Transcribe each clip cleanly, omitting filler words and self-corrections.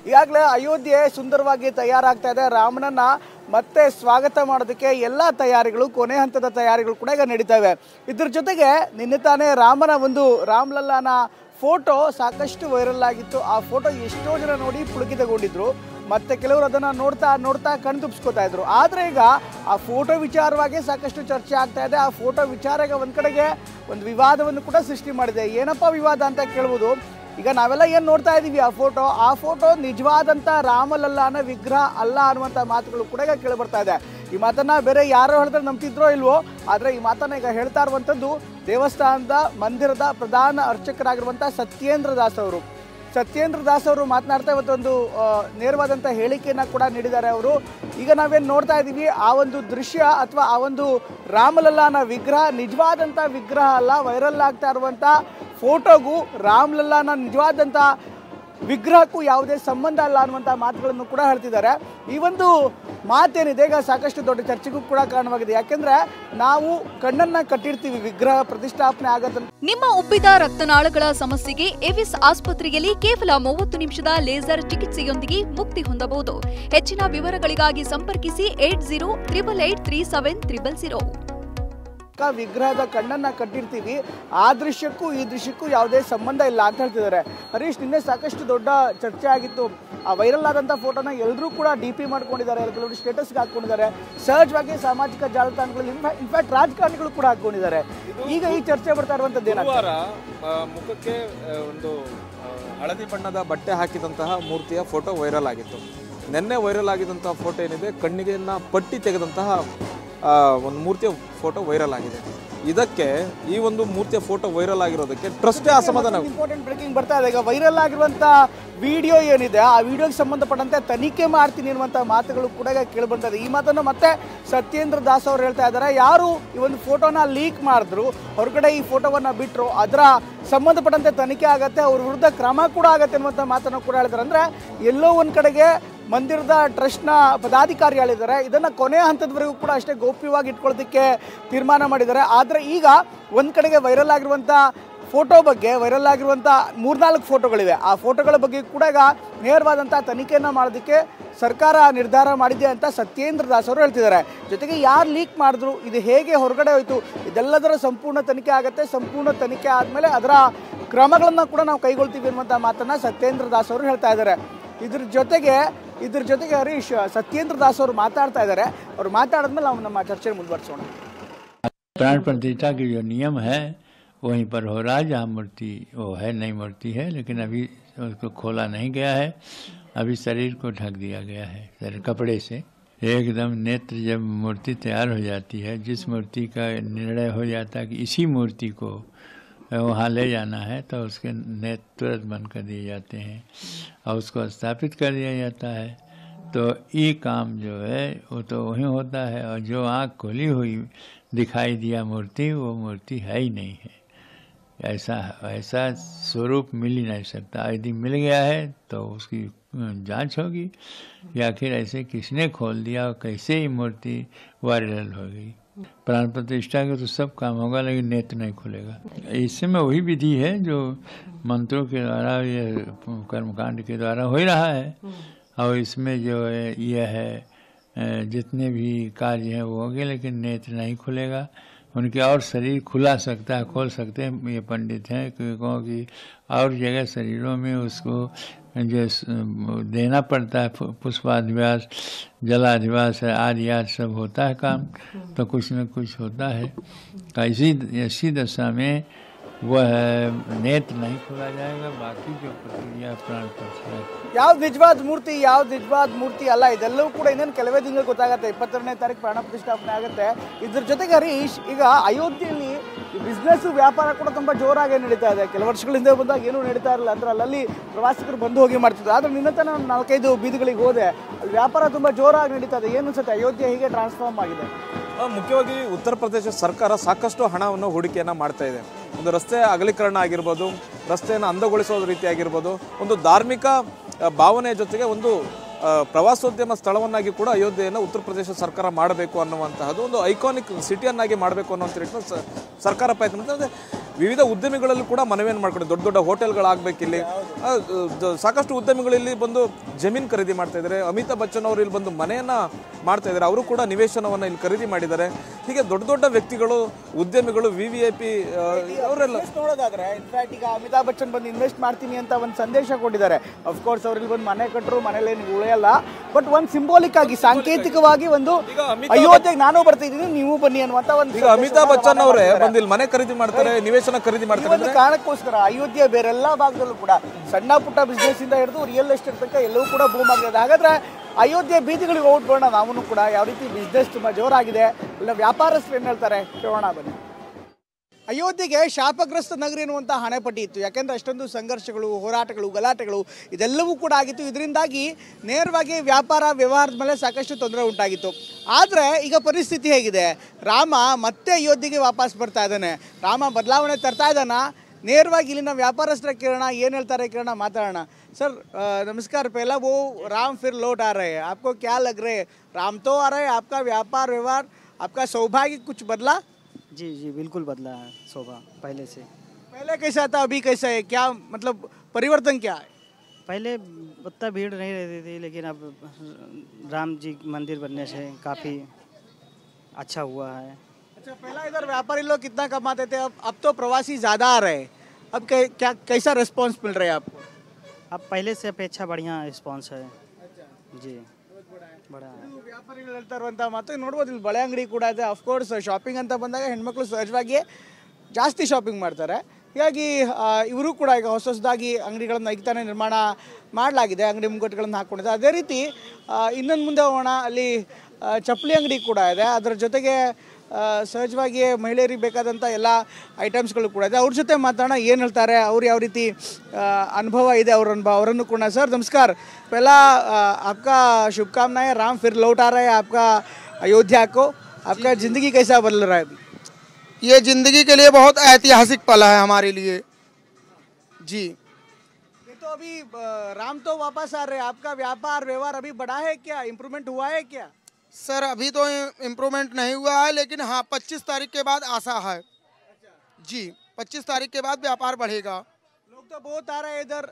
ಈಗಾಗಲೇ ಅಯೋಧ್ಯೆ ಸುಂದರವಾಗಿ ತಯಾರಾಗ್ತಾ ಇದೆ. ರಾಮನನ್ನ ಮತ್ತೆ ಸ್ವಾಗತ ಮಾಡೋದಕ್ಕೆ ಎಲ್ಲ ತಯಾರಿಗಳು, ಕೊನೆ ಹಂತದ ತಯಾರಿಗಳು ಕೂಡ ಈಗ ನಡೀತವೆ. ಇದ್ರ ಜೊತೆಗೆ ನಿನ್ನೆ ತಾನೇ ರಾಮನ ಒಂದು ರಾಮ್ಲಲ್ಲಾನ ಫೋಟೋ ಸಾಕಷ್ಟು ವೈರಲ್ ಆಗಿತ್ತು. ಆ ಫೋಟೋ ಎಷ್ಟೋ ಜನ ನೋಡಿ ಪುಳಕಿತಗೊಂಡಿದ್ರು, ಮತ್ತೆ ಕೆಲವರು ಅದನ್ನು ನೋಡ್ತಾ ನೋಡ್ತಾ ಕಣ್ತುಬ್ಸ್ಕೊತಾ ಇದ್ರು. ಆದರೆ ಈಗ ಆ ಫೋಟೋ ವಿಚಾರವಾಗಿ ಸಾಕಷ್ಟು ಚರ್ಚೆ ಆಗ್ತಾ ಇದೆ. ಆ ಫೋಟೋ ವಿಚಾರ ಒಂದು ಕಡೆಗೆ ಒಂದು ವಿವಾದವನ್ನು ಕೂಡ ಸೃಷ್ಟಿ ಮಾಡಿದೆ. ಏನಪ್ಪ ವಿವಾದ ಅಂತ ಕೇಳ್ಬೋದು. ಈಗ ನಾವೆಲ್ಲ ಏನು ನೋಡ್ತಾ ಇದ್ದೀವಿ, ಆ ಫೋಟೋ ನಿಜವಾದಂಥ ರಾಮಲಲ್ಲಾನ ವಿಗ್ರಹ ಅಲ್ಲ ಅನ್ನುವಂಥ ಮಾತುಗಳು ಕೂಡ ಈಗ ಕೇಳಿಬರ್ತಾ ಇದೆ. ಈ ಮಾತನ್ನು ಬೇರೆ ಯಾರೋ ಹೇಳಿದ್ರೆ ನಂಬ್ತಿದ್ರೋ ಇಲ್ವೋ, ಆದರೆ ಈ ಮಾತನ್ನು ಈಗ ಹೇಳ್ತಾ ಇರುವಂಥದ್ದು ದೇವಸ್ಥಾನದ ಮಂದಿರದ ಪ್ರಧಾನ ಅರ್ಚಕರಾಗಿರುವಂಥ ಸತ್ಯೇಂದ್ರ ದಾಸ್ ಅವರು ಮಾತನಾಡ್ತಾ ಇವತ್ತೊಂದು ನೇರವಾದಂಥ ಹೇಳಿಕೆಯನ್ನು ಕೂಡ ನೀಡಿದ್ದಾರೆ. ಅವರು ಈಗ ನಾವೇನು ನೋಡ್ತಾ ಇದ್ದೀವಿ, ಆ ಒಂದು ದೃಶ್ಯ ಅಥವಾ ಆ ಒಂದು ರಾಮಲಲ್ಲಾನ ವಿಗ್ರಹ ನಿಜವಾದಂಥ ವಿಗ್ರಹ ಅಲ್ಲ. ವೈರಲ್ ಆಗ್ತಾ ಇರುವಂಥ ಫೋಟೋಗೂ ರಾಮಲಲ್ಲಾನ ನಿಜವಾದಂಥ ವಿಗ್ರಹಕ್ಕೂ ಯಾವುದೇ ಸಂಬಂಧ ಅಲ್ಲ ಅನ್ನುವಂಥ ಮಾತುಗಳನ್ನು ಕೂಡ ಹೇಳ್ತಿದ್ದಾರೆ. ಈ ಒಂದು ಮಾತೇನಿದೆ ಈಗ ಸಾಕಷ್ಟು ದೊಡ್ಡ ಚರ್ಚೆಗೂ ಕೂಡ ಕಾರಣವಾಗಿದೆ. ಯಾಕೆಂದ್ರೆ ನಾವು ಕಣ್ಣನ್ನ ಕಟ್ಟಿರ್ತೀವಿ, ವಿಗ್ರಹ ಪ್ರತಿಷ್ಠಾಪನೆ ಆಗತ್ತೆ. ನಿಮ್ಮ ಉಬ್ಬಿದ ರಕ್ತನಾಳಗಳ ಸಮಸ್ಯೆಗೆ ಎವಿಸ್ ಆಸ್ಪತ್ರೆಯಲ್ಲಿ ಕೇವಲ 30 ನಿಮಿಷದ ಲೇಸರ್ ಚಿಕಿತ್ಸೆಯೊಂದಿಗೆ ಮುಕ್ತಿ ಹೊಂದಬಹುದು. ಹೆಚ್ಚಿನ ವಿವರಗಳಿಗಾಗಿ ಸಂಪರ್ಕಿಸಿ 8088837300. ವಿಗ್ರಹದ ಕಣ್ಣನ್ನ ಕಟ್ಟಿರ್ತೀವಿ, ಆ ದೃಶ್ಯಕ್ಕೂ ಈ ದೃಶ್ಯಕ್ಕೂ ಯಾವುದೇ ಸಂಬಂಧ ಇಲ್ಲ ಅಂತ ಹೇಳ್ತಿದ್ದಾರೆ. ಹರೀಶ್, ನಿನ್ನೆ ಸಾಕಷ್ಟು ದೊಡ್ಡ ಚರ್ಚೆ ಆಗಿತ್ತು. ಆ ವೈರಲ್ ಆದಂಥ ಫೋಟೋನ ಎಲ್ಲರೂ ಕೂಡ DP ಮಾಡ್ಕೊಂಡಿದ್ದಾರೆ, ಕೆಲವರು ಸ್ಟೇಟಸ್ಗೆ ಹಾಕೊಂಡಿದ್ದಾರೆ, ಸಹಜವಾಗಿ ಸಾಮಾಜಿಕ ಜಾಲತಾಣಗಳಲ್ಲಿ, ಇನ್ಫ್ಯಾಕ್ಟ್ ರಾಜಕಾರಣಿಗಳು ಕೂಡ ಹಾಕೊಂಡಿದ್ದಾರೆ. ಈಗ ಈ ಚರ್ಚೆ ಬರ್ತಾ ಇರುವಂಥದ್ದು ಏನಾಗ್ತದೆ, ಮುಖಕ್ಕೆ ಒಂದು ಹಳದಿ ಬಣ್ಣದ ಬಟ್ಟೆ ಹಾಕಿದಂತಹ ಮೂರ್ತಿಯ ಫೋಟೋ ವೈರಲ್ ಆಗಿತ್ತು. ನಿನ್ನೆ ವೈರಲ್ ಆಗಿದ್ದಂತಹ ಫೋಟೋ ಏನಿದೆ, ಕಣ್ಣಿಗೆನ್ನ ಪಟ್ಟಿ ತೆಗೆದಂತಹ ಒಂದು ಮೂರ್ತಿಯ ಫೋಟೋ ವೈರಲ್ ಆಗಿದೆ. ಇದಕ್ಕೆ ಈ ಒಂದು ಮೂರ್ತಿಯ ಫೋಟೋ ವೈರಲ್ ಆಗಿರೋದಕ್ಕೆ ಟ್ರಸ್ಟೇ ಅಸಮಾಧಾನ. ಇಂಪಾರ್ಟೆಂಟ್ ಬ್ರೇಕಿಂಗ್ ಬರ್ತಾ ಇದೆ. ಈಗ ವೈರಲ್ ಆಗಿರುವಂಥ ವಿಡಿಯೋ ಏನಿದೆ, ಆ ವಿಡಿಯೋಗೆ ಸಂಬಂಧಪಟ್ಟಂತೆ ತನಿಖೆ ಮಾಡ್ತೀನಿ ಅನ್ನುವಂಥ ಮಾತುಗಳು ಕೂಡ ಈಗ ಕೇಳಿಬಂದಿದೆ. ಈ ಮಾತನ್ನು ಮತ್ತೆ ಸತ್ಯೇಂದ್ರ ದಾಸ್ ಅವರು ಹೇಳ್ತಾ ಇದ್ದಾರೆ. ಯಾರು ಈ ಒಂದು ಫೋಟೋನ ಲೀಕ್ ಮಾಡಿದ್ರು, ಹೊರಗಡೆ ಈ ಫೋಟೋವನ್ನು ಬಿಟ್ಟರು, ಅದರ ಸಂಬಂಧಪಟ್ಟಂತೆ ತನಿಖೆ ಆಗತ್ತೆ, ಅವ್ರ ವಿರುದ್ಧ ಕ್ರಮ ಕೂಡ ಆಗತ್ತೆ ಅನ್ನುವಂಥ ಮಾತನ್ನು ಕೂಡ ಹೇಳಿದ್ದಾರೆ. ಅಂದರೆ ಎಲ್ಲೋ ಒಂದು ಕಡೆಗೆ ಮಂದಿರದ ಟ್ರಸ್ಟ್ನ ಪದಾಧಿಕಾರಿಗಳಿದ್ದಾರೆ, ಇದನ್ನು ಕೊನೆಯ ಹಂತದವರೆಗೂ ಕೂಡ ಅಷ್ಟೇ ಗೌಪ್ಯವಾಗಿ ಇಟ್ಕೊಳ್ಳೋದಕ್ಕೆ ತೀರ್ಮಾನ ಮಾಡಿದ್ದಾರೆ. ಆದರೆ ಈಗ ಒಂದು ಕಡೆಗೆ ವೈರಲ್ ಆಗಿರುವಂಥ ಫೋಟೋ ಬಗ್ಗೆ, ವೈರಲ್ ಆಗಿರುವಂಥ 3-4 ಫೋಟೋಗಳಿವೆ. ಆ ಫೋಟೋಗಳ ಬಗ್ಗೆ ಕೂಡ ಈಗ ನೇರವಾದಂಥ ತನಿಖೆಯನ್ನು ಮಾಡೋದಕ್ಕೆ ಸರ್ಕಾರ ನಿರ್ಧಾರ ಮಾಡಿದೆ ಅಂತ ಸತ್ಯೇಂದ್ರ ದಾಸ್ ಅವರು ಹೇಳ್ತಿದ್ದಾರೆ. ಜೊತೆಗೆ ಯಾರು ಲೀಕ್ ಮಾಡಿದ್ರು, ಇದು ಹೇಗೆ ಹೊರಗಡೆ ಹೋಯಿತು, ಇದೆಲ್ಲದರ ಸಂಪೂರ್ಣ ತನಿಖೆ ಆಗುತ್ತೆ. ಸಂಪೂರ್ಣ ತನಿಖೆ ಆದಮೇಲೆ ಅದರ ಕ್ರಮಗಳನ್ನು ಕೂಡ ನಾವು ಕೈಗೊಳ್ತೀವಿ ಅನ್ನುವಂಥ ಮಾತನ್ನು ಸತ್ಯೇಂದ್ರ ದಾಸ್ ಅವರು ಹೇಳ್ತಾ ಇದ್ದಾರೆ. ಇದ್ರ ಜೊತೆಗೆ ಹರೀಶ್, ಸತ್ಯೇಂದ್ರ ದಾಸ್ ಅವರು ಮಾತಾಡ್ತಾ ಇದ್ದಾರೆ. ಅವರು ಮಾತಾಡಿದ್ಮೇಲೆ ನಾವು ನಮ್ಮ ಚರ್ಚೆ ಮುಂದುವರಿಸೋಣ. प्राण प्रतिष्ठा के जो नियम है वहीं पर हो रहा है, जहाँ मूर्ति वो है, नई मूर्ति है, लेकिन अभी उसको खोला नहीं गया है. अभी शरीर को ढक दिया गया है कपड़े से. एकदम नेत्र जब मूर्ति तैयार हो जाती है, जिस मूर्ति का निर्णय हो जाता है कि इसी मूर्ति को वहाँ ले जाना है, तो उसके नेत्र तुरंत बंद कर दिए जाते हैं और उसको स्थापित कर दिया जाता है. तो ये काम जो है वो तो वहीं होता है, और जो आँख खुली हुई दिखाई दिया मूर्ति, वो मूर्ति है ही नहीं है. ऐसा स्वरूप मिल ही नहीं सकता. यदि मिल गया है तो उसकी जांच होगी या आखिर ऐसे किसने खोल दिया और कैसे ही मूर्ति वायरल हो गई. प्राण प्रतिष्ठा के तो सब काम होगा, लेकिन नेत्र नहीं खुलेगा. इसमें वही विधि है जो मंत्रों के द्वारा, ये कर्मकांड के द्वारा हो ही रहा है. और इसमें जो है यह है जितने भी कार्य हैं वो होंगे, लेकिन नेत्र नहीं खुलेगा. उनके और शरीर खुला सकता है, खोल सकते हैं ये पंडित हैं, क्योंकि और जगह शरीरों में उसको जो देना पड़ता है, पुष्पाधिवास, जलाधिवास आदि सब होता है काम, तो कुछ न कुछ होता है. ऐसी दशा में वह नेत्र नहीं खोला जाएगा. बाकी जो प्रक्रिया प्राण प्रतिष्ठा, ಯಾವ್ದು ನಿಜವಾದ ಮೂರ್ತಿ, ಯಾವ್ದು ನಿಜವಾದ ಮೂರ್ತಿ ಅಲ್ಲ, ಇದೆಲ್ಲವೂ ಕೂಡ ಇನ್ನೇನು ಕೆಲವೇ ದಿನಗಳು ಗೊತ್ತಾಗುತ್ತೆ. 22ನೇ ತಾರೀಕು ಪ್ರಾಣ ಪ್ರತಿಷ್ಠಾಪನೆ ಆಗುತ್ತೆ. ಇದ್ರ ಜೊತೆಗೆ ಹರೀಶ್, ಈಗ ಅಯೋಧ್ಯೆಯಲ್ಲಿ ಬಿಸ್ನೆಸ್ ವ್ಯಾಪಾರ ಕೂಡ ತುಂಬ ಜೋರಾಗಿ ನಡೀತಾ ಇದೆ. ಕೆಲವು ವರ್ಷಗಳಿಂದ ಬಂದಾಗ ಏನೂ ನಡೀತಾ ಇರಲಿಲ್ಲ, ಅಂದ್ರೆ ಅಲ್ಲಿ ಪ್ರವಾಸಿಗರು ಬಂದು ಹೋಗಿ ಮಾಡ್ತಿದ್ರು. ಆದರೆ ನಿನ್ನ ತನಕ ನಾನು 4-5 ಬೀದಿಗಳಿಗೆ ಹೋದೆ, ಅಲ್ಲಿ ವ್ಯಾಪಾರ ತುಂಬ ಜೋರಾಗಿ ನಡೀತಾ ಇದೆ. ಏನು ಅನ್ಸುತ್ತೆ, ಅಯೋಧ್ಯೆ ಹೀಗೆ ಟ್ರಾನ್ಸ್ಫಾರ್ಮ್ ಆಗಿದೆ? ಮುಖ್ಯವಾಗಿ ಉತ್ತರ ಪ್ರದೇಶ ಸರ್ಕಾರ ಸಾಕಷ್ಟು ಹಣವನ್ನು ಹೂಡಿಕೆಯನ್ನು ಮಾಡ್ತಾ ಇದೆ. ಒಂದು ರಸ್ತೆ ಅಗಲೀಕರಣ ಆಗಿರ್ಬೋದು, ರಸ್ತೆಯನ್ನು ಅಂದಗೊಳಿಸೋ ರೀತಿ ಆಗಿರ್ಬೋದು, ಒಂದು ಧಾರ್ಮಿಕ ಭಾವನೆಯ ಜೊತೆಗೆ ಒಂದು ಪ್ರವಾಸೋದ್ಯಮ ಸ್ಥಳವನ್ನಾಗಿ ಕೂಡ ಅಯೋಧ್ಯೆಯನ್ನು ಉತ್ತರ ಪ್ರದೇಶ ಸರ್ಕಾರ ಮಾಡಬೇಕು ಅನ್ನುವಂತಹದ್ದು, ಒಂದು ಐಕಾನಿಕ್ ಸಿಟಿಯನ್ನಾಗಿ ಮಾಡಬೇಕು ಅನ್ನುವಂಥ ಸರ್ಕಾರ ಪ್ರಯತ್ನ ಮಾಡ್ತಾರೆ. ವಿವಿಧ ಉದ್ಯಮಿಗಳಲ್ಲಿ ಕೂಡ ಮನವಿಯನ್ನು ಮಾಡ್ಕೊಂಡು ದೊಡ್ಡ ದೊಡ್ಡ ಹೋಟೆಲ್ಗಳಾಗಬೇಕು ಇಲ್ಲಿ, ಸಾಕಷ್ಟು ಉದ್ಯಮಿಗಳು ಇಲ್ಲಿ ಬಂದು ಜಮೀನು ಖರೀದಿ ಮಾಡ್ತಾ ಇದ್ದಾರೆ. ಅಮಿತಾಬ್ ಬಚ್ಚನ್ ಅವರು ಇಲ್ಲಿ ಬಂದು ಮನೆಯನ್ನ ಮಾಡ್ತಾ ಇದ್ದಾರೆ, ಅವರು ಕೂಡ ನಿವೇಶನವನ್ನು ಇಲ್ಲಿ ಖರೀದಿ ಮಾಡಿದ್ದಾರೆ. ಹೀಗೆ ದೊಡ್ಡ ದೊಡ್ಡ ವ್ಯಕ್ತಿಗಳು, ಉದ್ಯಮಿಗಳು, VVIP ಅವರೆಲ್ಲ ನೋಡೋದಾದ್ರೆ ಇನ್ಫ್ಯಾಕ್ಟ್ ಈಗ ಅಮಿತಾಬ್ ಬಚ್ಚನ್ ಬಂದು ಇನ್ವೆಸ್ಟ್ ಮಾಡ್ತೀನಿ ಅಂತ ಒಂದು ಸಂದೇಶ ಕೊಟ್ಟಿದ್ದಾರೆ. ಅಫ್ಕೋರ್ಸ್ ಅವ್ರಲ್ಲಿ ಬಂದು ಮನೆ ಕಟ್ಟರು, ಮನೇಲಿ ಉಳಿಯಲ್ಲ, ಬಟ್ ಒಂದು ಸಿಂಬಾಲಿಕ್ ಆಗಿ ಸಾಂಕೇತಿಕವಾಗಿ ಒಂದು ಅಯೋಧ್ಯೆಗೆ ನಾನು ಬರ್ತಿದ್ದೀನಿ ನೀವು ಬನ್ನಿ ಅನ್ನುವಂತ ಒಂದು. ಈಗ ಅಮಿತಾಬ್ ಬಚ್ಚನ್ ಅವರೇ ಬಂದು ಇಲ್ಲಿ ಮನೆ ಖರೀದಿ ಮಾಡ್ತಾರೆ, ನಿವೇಶನ ಖರೀದಿ ಮಾಡ್ತಾರೆ. ಒಂದು ಕಾರಣಕ್ಕೋಸ್ಕರ ಅಯೋಧ್ಯೆ ಬೇರೆಲ್ಲ ಭಾಗದಲ್ಲೂ ಕೂಡ ಸಣ್ಣ ಪುಟ್ಟ ಬಿಸ್ನೆಸ್ ಇಂದ ಹಿಡಿದು ರಿಯಲ್ ಎಸ್ಟೇಟ್ ತನಕ ಎಲ್ಲವೂ ಕೂಡ ಬೂಮ್ ಆಗಿದೆ. ಹಾಗಾದ್ರೆ ಅಯೋಧ್ಯೆ ಬೀದಿಗಳಿಗೆ ಹೋಗ್ಬೋಣ ನಾವು ಕೂಡ, ಯಾವ ರೀತಿ ಬಿಸ್ನೆಸ್ ತುಂಬಾ ಜೋರಾಗಿದೆ, ಇಲ್ಲ ವ್ಯಾಪಾರಸ್ಥರು ಏನ್ ಹೇಳ್ತಾರೆ ಕೇಳೋಣ ಬನ್ನಿ. ಅಯೋಧ್ಯೆಗೆ ಶಾಪಗ್ರಸ್ತ ನಗರಿ ಎನ್ನುವಂಥ ಹಣೆಪಟ್ಟಿ ಇತ್ತು. ಯಾಕೆಂದರೆ ಅಷ್ಟೊಂದು ಸಂಘರ್ಷಗಳು, ಹೋರಾಟಗಳು, ಗಲಾಟೆಗಳು ಇದೆಲ್ಲವೂ ಕೂಡ ಆಗಿತ್ತು. ಇದರಿಂದಾಗಿ ನೇರವಾಗಿ ವ್ಯಾಪಾರ ವ್ಯವಹಾರದ ಮೇಲೆ ಸಾಕಷ್ಟು ತೊಂದರೆ ಉಂಟಾಗಿತ್ತು. ಆದರೆ ಈಗ ಪರಿಸ್ಥಿತಿ ಹೇಗಿದೆ? ರಾಮ ಮತ್ತೆ ಅಯೋಧ್ಯೆಗೆ ವಾಪಸ್ ಬರ್ತಾ ಇದ್ದಾನೆ. ರಾಮ ಬದಲಾವಣೆ ತರ್ತಾ ಇದ್ದಾನ. ನೇರವಾಗಿ ಇಲ್ಲಿನ ವ್ಯಾಪಾರಸ್ಥರ ಕೇಳೋಣ, ಏನು ಹೇಳ್ತಾರೆ ಕೇಳೋಣ, ಮಾತಾಡೋಣ. सर नमस्कार. पहला वो राम फिर लौट आ रहे हैं, आपको क्या लग रहे हैं? राम तो आ रहे हैं, आपका व्यापार व्यवहार, आपका सौभाग्य कुछ बदला? जी जी बिल्कुल बदला है शोभा पहले से। पहले कैसा था, अभी कैसा है? क्या मतलब परिवर्तन क्या है? पहले उतना भीड़ नहीं रहती थी, लेकिन अब राम जी मंदिर बनने से काफ़ी अच्छा हुआ है। अच्छा, पहला इधर व्यापारी लोग कितना कमाते थे, अब तो प्रवासी ज़्यादा आ रहे हैं. अब क्या कैसा रिस्पॉन्स मिल रहा है आपको? अब पहले से अपेक्षा बढ़िया रिस्पॉन्स है जी, ಬಡ ವ್ಯಾಪಾರಿಗಳು ಹೇಳ್ತಾ ಇರುವಂಥ ಮಾತು ನೋಡ್ಬೋದು. ಇಲ್ಲಿ ಬಳೆ ಅಂಗಡಿ ಕೂಡ ಇದೆ. ಅಫ್ಕೋರ್ಸ್ ಶಾಪಿಂಗ್ ಅಂತ ಬಂದಾಗ ಹೆಣ್ಮಕ್ಳು ಸಹಜವಾಗಿ ಜಾಸ್ತಿ ಶಾಪಿಂಗ್ ಮಾಡ್ತಾರೆ. ಹೀಗಾಗಿ ಇವರು ಕೂಡ ಈಗ ಹೊಸದಾಗಿ ಅಂಗಡಿಗಳನ್ನು ಈಗ ತಾನೇ ನಿರ್ಮಾಣ ಮಾಡಲಾಗಿದೆ, ಅಂಗಡಿ ಮುಂಗಟ್ಟುಗಳನ್ನು ಹಾಕ್ಕೊಂಡಿದ್ದಾರೆ. ಅದೇ ರೀತಿ ಇನ್ನೊಂದು ಮುಂದೆ ಹೋಗೋಣ, ಅಲ್ಲಿ ಚಪ್ಪಲಿ ಅಂಗಡಿ ಕೂಡ ಇದೆ. ಅದರ ಜೊತೆಗೆ ಸಹಜವಾಗಿ ಮಹಿಳೆಯರಿಗೆ ಬೇಕಾದಂಥ ಎಲ್ಲ ಐಟಮ್ಸ್ಗಳು ಕೂಡ ಇದೆ. ಅವ್ರ ಜೊತೆ ಮಾತಾಡೋಣ, ಏನು ಹೇಳ್ತಾರೆ, ಅವ್ರು ಯಾವ ರೀತಿ ಅನುಭವ ಇದೆ ಅವ್ರ ಅನುಭವ, ಅವರನ್ನು ಕೂಡ. ಸರ್ नमस्कार. पहला आपका शुभकामनाएं, राम फिर लौट आ रहे हैं आपका अयोध्या को. आपका ज़िंदगी कैसा बदल रहा है अभी? ये ज़िंदगी के लिए बहुत ऐतिहासिक पल है हमारे लिए जी। ये तो अभी राम तो वापस आ रहे हैं, आपका व्यापार व्यवहार अभी बढ़ा है क्या, इम्प्रूवमेंट हुआ है क्या? सर अभी तो इम्प्रूवमेंट नहीं हुआ है, लेकिन हाँ 25 तारीख के बाद आशा है जी। 25 तारीख के बाद व्यापार बढ़ेगा। लोग तो बहुत आ रहे हैं इधर.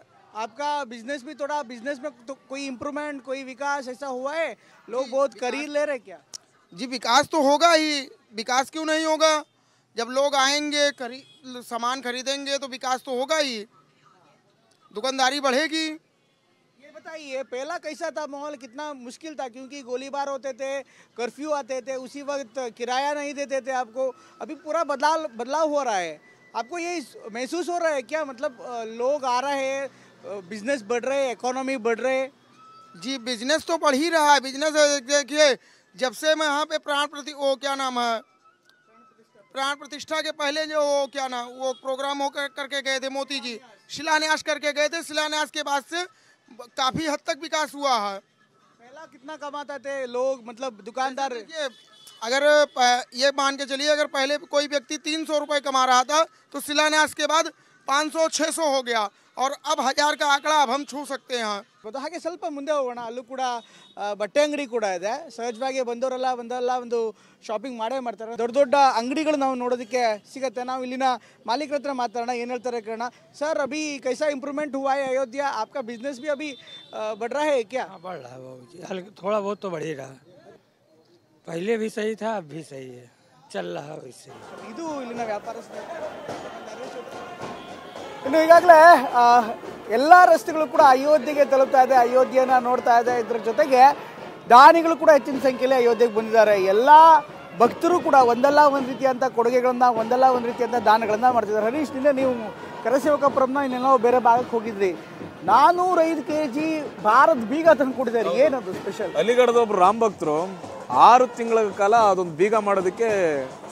आपका बिजनेस भी थोड़ा, बिजनेस में तो कोई इम्प्रूवमेंट, कोई विकास ऐसा हुआ है? लोग बहुत खरीद ले रहे क्या? जी विकास तो होगा ही, विकास क्यों नहीं होगा? जब लोग आएंगे सामान खरीदेंगे तो विकास तो होगा ही, दुकानदारी बढ़ेगी। ये बताइए पहला कैसा था माहौल, कितना मुश्किल था? क्योंकि गोलीबार होते थे, कर्फ्यू आते थे, उसी वक्त किराया नहीं देते थे आपको. अभी पूरा बदलाव हो रहा है. आपको ये महसूस हो रहा है क्या? मतलब लोग आ रहे हैं, बिजनेस बढ़ रहे, इकोनॉमी बढ़ रहे? जी बिजनेस तो बढ़ ही रहा है। बिजनेस देखिए, जब से मैं यहाँ पे प्राण प्रतिष्ठा के पहले जो वो प्रोग्राम हो करके गए थे, मोदी जी शिलान्यास करके गए थे, शिलान्यास के बाद से काफ़ी हद तक विकास हुआ है। पहला कितना कमाते थे लोग, मतलब दुकानदार? अगर ये मान के चलिए, अगर पहले कोई व्यक्ति 300 रुपये कमा रहा था तो शिलान्यास के बाद 500-600 हो गया, और अब 1000 का आंकड़ा अब हम छू सकते हैं. ಹಾಗೆ ಸ್ವಲ್ಪ ಮುಂದೆ ಹೋಗೋಣ. ಅಲ್ಲೂ ಕೂಡ ಬಟ್ಟೆ ಅಂಗಡಿ ಕೂಡ ಇದೆ. ಸಹಜವಾಗಿ ಬಂದವರೆಲ್ಲ ಒಂದು ಶಾಪಿಂಗ್ ಮಾಡೇ ಮಾಡ್ತಾರೆ. ದೊಡ್ಡ ದೊಡ್ಡ ಅಂಗಡಿಗಳು ನಾವು ನೋಡೋದಕ್ಕೆ ಸಿಗುತ್ತೆ. ನಾವು ಇಲ್ಲಿನ ಮಾಲೀಕರ ಹತ್ರ ಮಾತಾಡೋಣ, ಏನು ಹೇಳ್ತಾರೆ ಕೇಳೋಣ. ಸರ್ अभी कैसा इम्प्रूवमेंट हुआ है अयोध्या? आपका बिजनेस भी अभी बढ़ रहा है क्या? बढ़ रहा है बाबूजी, थोड़ा बहुत तो बढ़ ही रहा है. पहले भी सही था, अब भी सही है, चल रहा है वैसे. ಇದು ಇಲ್ಲಿನ ವ್ಯಾಪಾರಸ್ಥರು. ಇನ್ನು ಈಗಾಗಲೇ ಎಲ್ಲ ರಸ್ತೆಗಳು ಕೂಡ ಅಯೋಧ್ಯೆಗೆ ತಲುಪ್ತಾ ಇದೆ, ಅಯೋಧ್ಯೆಯನ್ನು ನೋಡ್ತಾ ಇದೆ. ಇದರ ಜೊತೆಗೆ ದಾನಿಗಳು ಕೂಡ ಹೆಚ್ಚಿನ ಸಂಖ್ಯೆಯಲ್ಲಿ ಅಯೋಧ್ಯೆಗೆ ಬಂದಿದ್ದಾರೆ. ಎಲ್ಲ ಭಕ್ತರು ಕೂಡ ಒಂದಲ್ಲ ಒಂದು ರೀತಿಯಂಥ ಕೊಡುಗೆಗಳನ್ನು, ಒಂದಲ್ಲ ಒಂದು ರೀತಿಯಂಥ ದಾನಗಳನ್ನು ಮಾಡ್ತಿದ್ದಾರೆ. ಹರೀಶ್, ನಿನ್ನೆ ನೀವು ಕರಸೇವಕಪುರಂನ ಇನ್ನೆಲ್ಲೋ ಬೇರೆ ಭಾಗಕ್ಕೆ ಹೋಗಿದ್ರಿ. 405 kg ಭಾರತ್ ಬೀಗ ತಂದು ಕೊಟ್ಟಿದ್ದಾರೆ. ಏನದು ಸ್ಪೆಷಲ್? ಅಲಿಗಢದ ಒಬ್ರು ರಾಮ್ ಭಕ್ತರು 6 ತಿಂಗಳ ಕಾಲ ಅದೊಂದು ಬೀಗ ಮಾಡೋದಕ್ಕೆ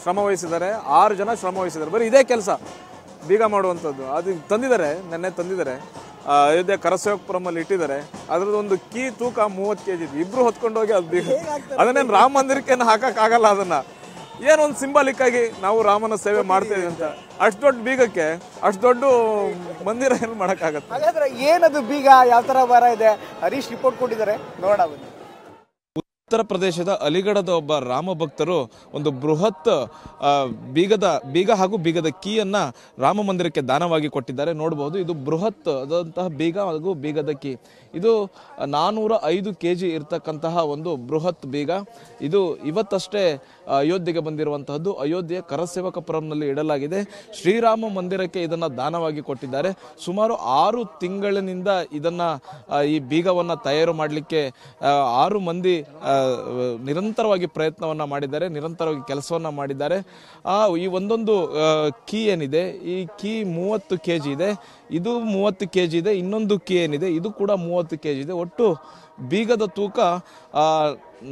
ಶ್ರಮ ವಹಿಸಿದ್ದಾರೆ. 6 ಜನ ಶ್ರಮ ವಹಿಸಿದ್ದಾರೆ. ಬರೀ ಇದೇ ಕೆಲಸ, ಬೀಗ ಮಾಡುವಂಥದ್ದು. ಅದು ನೆನ್ನೆ ತಂದಿದ್ದಾರೆ. ಅಯೋಧ್ಯೆ ಕರಸೇವಕಪುರಮಲ್ಲಿ ಇಟ್ಟಿದ್ದಾರೆ. ಅದ್ರದ್ದು ಒಂದು ಕೀ ತೂಕ 30 kg. ಇಬ್ರು ಹೊತ್ಕೊಂಡು ಹೋಗಿ ಅದು ಬೀಗ, ಅದನ್ನೇನು ರಾಮ ಮಂದಿರಕ್ಕೆ ಹಾಕಕ್ಕಾಗಲ್ಲ. ಅದನ್ನ ಏನೊಂದು ಸಿಂಬಾಲಿಕ್ ಆಗಿ ನಾವು ರಾಮನ ಸೇವೆ ಮಾಡ್ತೇವೆ ಅಂತ, ಅಷ್ಟು ದೊಡ್ಡ ಬೀಗಕ್ಕೆ ಅಷ್ಟು ದೊಡ್ಡ ಮಂದಿರ ಏನು ಮಾಡೋಕ್ಕಾಗತ್ತೆ? ಹಾಗಾದ್ರೆ ಏನದು ಬೀಗ, ಯಾವ ತರ ಭಾರ ಇದೆ? ಹರೀಶ್ ರಿಪೋರ್ಟ್ ಕೊಟ್ಟಿದ್ದಾರೆ, ನೋಡೋಣ ಬನ್ನಿ. ಉತ್ತರ ಪ್ರದೇಶದ ಅಲಿಗಢದ ಒಬ್ಬ ರಾಮ ಭಕ್ತರು ಒಂದು ಬೃಹತ್ ಬೀಗ ಹಾಗೂ ಬೀಗದ ಕೀಯನ್ನ ರಾಮ ಮಂದಿರಕ್ಕೆ ದಾನವಾಗಿ ಕೊಟ್ಟಿದ್ದಾರೆ. ನೋಡಬಹುದು, ಇದು ಬೃಹತ್ ಆದಂತಹ ಬೀಗ ಹಾಗೂ ಬೀಗದ ಕೀ. ಇದು 405 kg ಇರ್ತಕ್ಕಂತಹ ಒಂದು ಬೃಹತ್ ಬೀಗ. ಇದು ಇವತ್ತಷ್ಟೇ ಅಯೋಧ್ಯೆಗೆ ಬಂದಿರುವಂತಹದ್ದು. ಅಯೋಧ್ಯೆಯ ಕರಸೇವಕಪುರಂನಲ್ಲಿ ಇಡಲಾಗಿದೆ. ಶ್ರೀರಾಮ ಮಂದಿರಕ್ಕೆ ಇದನ್ನ ದಾನವಾಗಿ ಕೊಟ್ಟಿದ್ದಾರೆ. ಸುಮಾರು 6 ತಿಂಗಳಿನಿಂದ ಇದನ್ನ ಈ ಬೀಗವನ್ನ ತಯಾರು ಮಾಡಲಿಕ್ಕೆ 6 ಮಂದಿ ನಿರಂತರವಾಗಿ ಪ್ರಯತ್ನವನ್ನ ಮಾಡಿದ್ದಾರೆ, ನಿರಂತರವಾಗಿ ಕೆಲಸವನ್ನ ಮಾಡಿದ್ದಾರೆ. ಈ ಒಂದೊಂದು ಕೀ ಏನಿದೆ, ಈ ಕೀ 30 kg ಇದೆ, ಇದು 30 kg ಇದೆ, ಇನ್ನೊಂದು ಕೀ ಏನಿದೆ ಇದು ಕೂಡ 30 kg ಇದೆ. ಒಟ್ಟು ಬೀಗದ ತೂಕ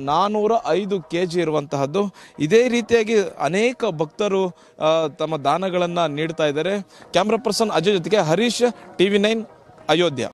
405 kg ಇರುವಂತಹದ್ದು. ಇದೇ ರೀತಿಯಾಗಿ ಅನೇಕ ಭಕ್ತರು ತಮ್ಮ ದಾನಗಳನ್ನು ನೀಡ್ತಾ ಇದ್ದಾರೆ. ಕ್ಯಾಮ್ರಾ ಪರ್ಸನ್ ಅಜಯ್ ಜೊತೆಗೆ ಹರೀಶ್, TV9 ಅಯೋಧ್ಯ.